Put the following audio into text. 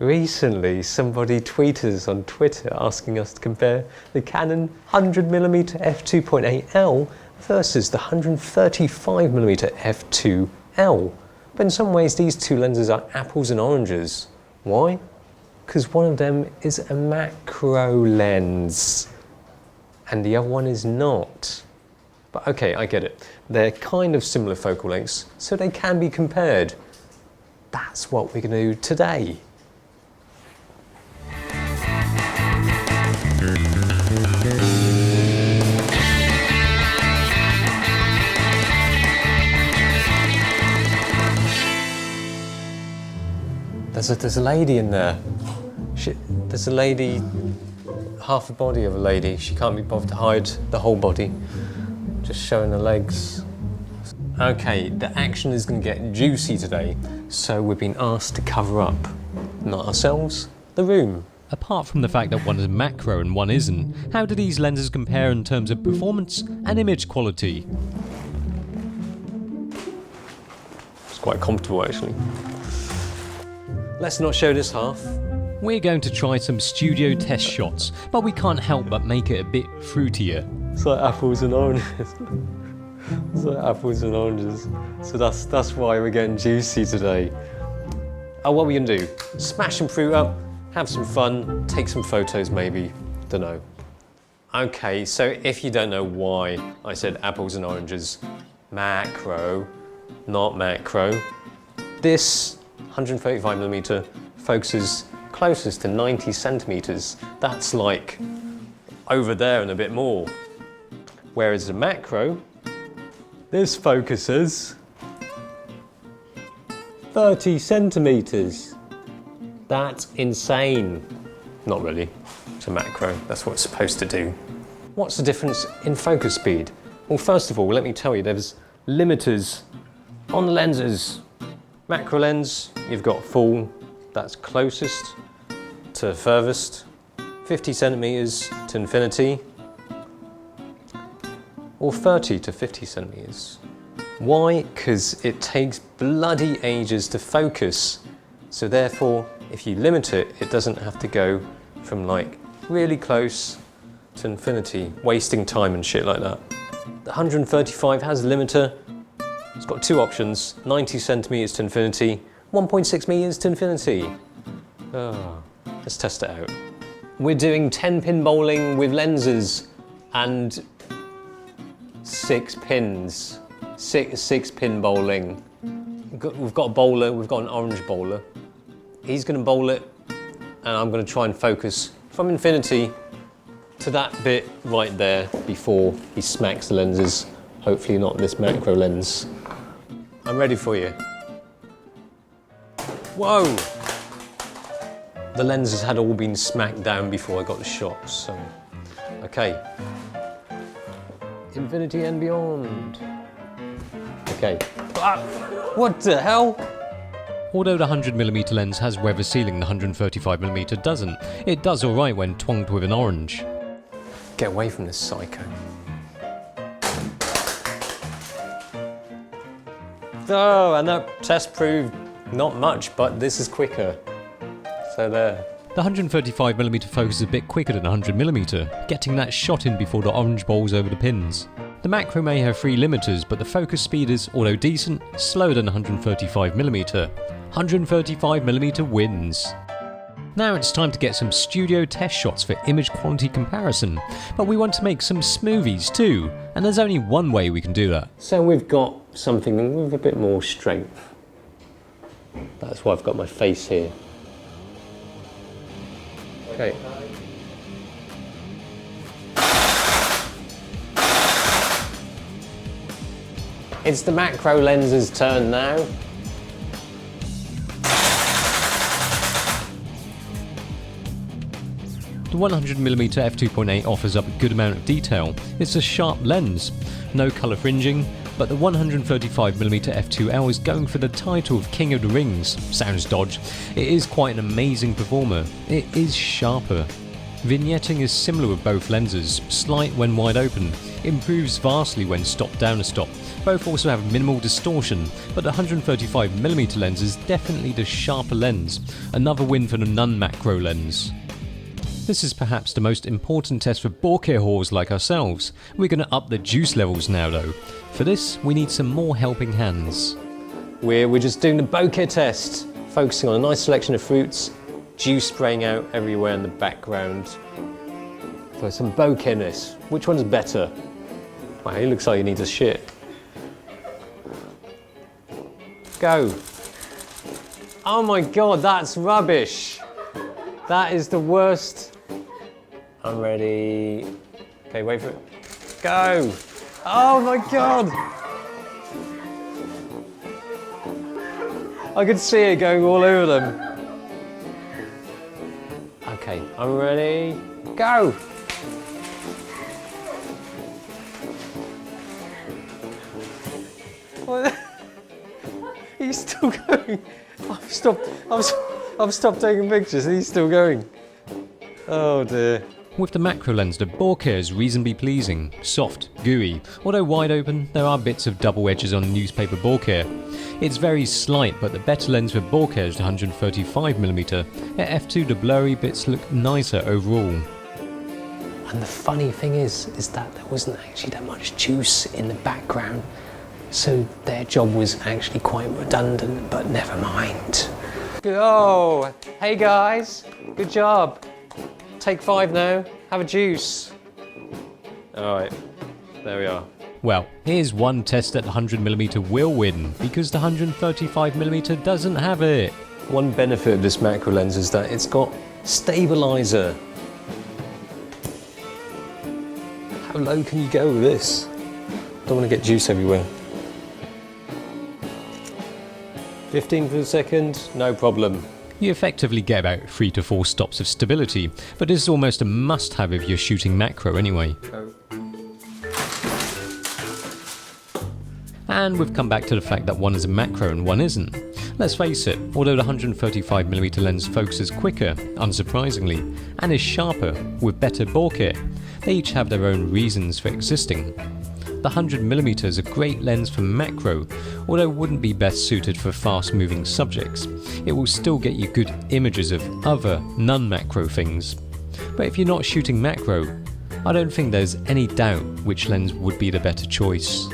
Recently, somebody tweeted us on Twitter asking us to compare the Canon 100mm f2.8L versus the 135mm f2L. But in some ways, these two lenses are apples and oranges. Why? Because one of them is a macro lens and the other one is not. But okay, I get it. They're kind of similar focal lengths, so they can be compared. That's what we're going to do today. There's a lady in there. There's a lady, half the body of a lady. She can't be bothered to hide the whole body, just showing the legs. Okay, the action is going to get juicy today, so we've been asked to cover up, not ourselves, the room. Apart from the fact that one is macro and one isn't, how do these lenses compare in terms of performance and image quality? It's quite comfortable actually. Let's not show this half. We're going to try some studio test shots, but we can't help but make it a bit fruitier. It's like apples and oranges. It's like apples and oranges. So that's why we're getting juicy today. Oh, what are we gonna do? Smash some fruit up, have some fun, take some photos maybe, don't know. Okay, so if you don't know why I said apples and oranges, macro, not macro, this 135mm focuses closest to 90 centimeters. That's like over there and a bit more. Whereas the macro, this focuses 30 centimeters. That's insane. Not really, it's a macro, that's what it's supposed to do. What's the difference in focus speed? Well, first of all, let me tell you, there's limiters on the lenses. Macro lens, you've got full, that's closest to furthest, 50 centimeters to infinity, or 30 to 50 centimeters. Why? Because it takes bloody ages to focus. So therefore, if you limit it, it doesn't have to go from like really close to infinity, wasting time and shit like that. The 135 has a limiter. It's got two options, 90 centimeters to infinity, 1.6 meters to infinity. Let's test it out. We're doing 10-pin bowling with lenses and 6 pins. Six pin bowling. We've got a bowler, we've got an orange bowler. He's gonna bowl it and I'm gonna try and focus from infinity to that bit right there before he smacks the lenses. Hopefully not this macro lens. I'm ready for you. Whoa! The lenses had all been smacked down before I got the shot, so. Okay. Infinity and beyond. Okay. Ah, what the hell? Although the 100mm lens has weather sealing, the 135mm doesn't. It does alright when twanged with an orange. Get away from this psycho. Oh, and that test proved not much, but this is quicker. So there. The 135mm focus is a bit quicker than 100mm, getting that shot in before the orange bowls over the pins. The macro may have 3 limiters, but the focus speed is, although decent, slower than 135mm. 135mm wins. Now it's time to get some studio test shots for image quality comparison, but we want to make some smoothies too, and there's only one way we can do that. So we've got something with a bit more strength. That's why I've got my face here. Okay. It's the macro lens's turn now. The 100mm f2.8 offers up a good amount of detail. It's a sharp lens, no colour fringing, but the 135mm f2L is going for the title of King of the Rings. Sounds dodge. It is quite an amazing performer. It is sharper. Vignetting is similar with both lenses, slight when wide open, improves vastly when stopped down a stop. Both also have minimal distortion, but the 135mm lens is definitely the sharper lens, another win for the non-macro lens. This is perhaps the most important test for bokeh whores like ourselves. We're going to up the juice levels now though. For this, we need some more helping hands. We're just doing the bouquet test, focusing on a nice selection of fruits, juice spraying out everywhere in the background. So some bokeh-ness. Which one's better? Wow, he looks like he needs a shit. Go. Oh my god, that's rubbish. That is the worst. I'm ready. Okay, wait for it. Go. Oh my god. I could see it going all over them. Okay, I'm ready. Go. What? He's still going. I've stopped taking pictures and he's still going. Oh dear. With the macro lens, the bokeh is reasonably pleasing, soft, gooey. Although wide open, there are bits of double edges on newspaper bokeh. It's very slight, but the better lens for bokeh is the 135mm. At f2, the blurry bits look nicer overall. And the funny thing is that there wasn't actually that much juice in the background. So their job was actually quite redundant, but never mind. Oh, hey guys, good job. Take 5 now, have a juice. All right, there we are. Well, here's one test that the 100mm will win, because the 135mm doesn't have it. One benefit of this macro lens is that it's got stabilizer. How low can you go with this? Don't want to get juice everywhere. 15 per second, no problem. You effectively get about 3 to 4 stops of stability, but this is almost a must-have if you're shooting macro anyway. And we've come back to the fact that one is a macro and one isn't. Let's face it, although the 135mm lens focuses quicker, unsurprisingly, and is sharper, with better bokeh, they each have their own reasons for existing. The 100mm is a great lens for macro, although wouldn't be best suited for fast-moving subjects. It will still get you good images of other, non-macro things. But if you're not shooting macro, I don't think there's any doubt which lens would be the better choice.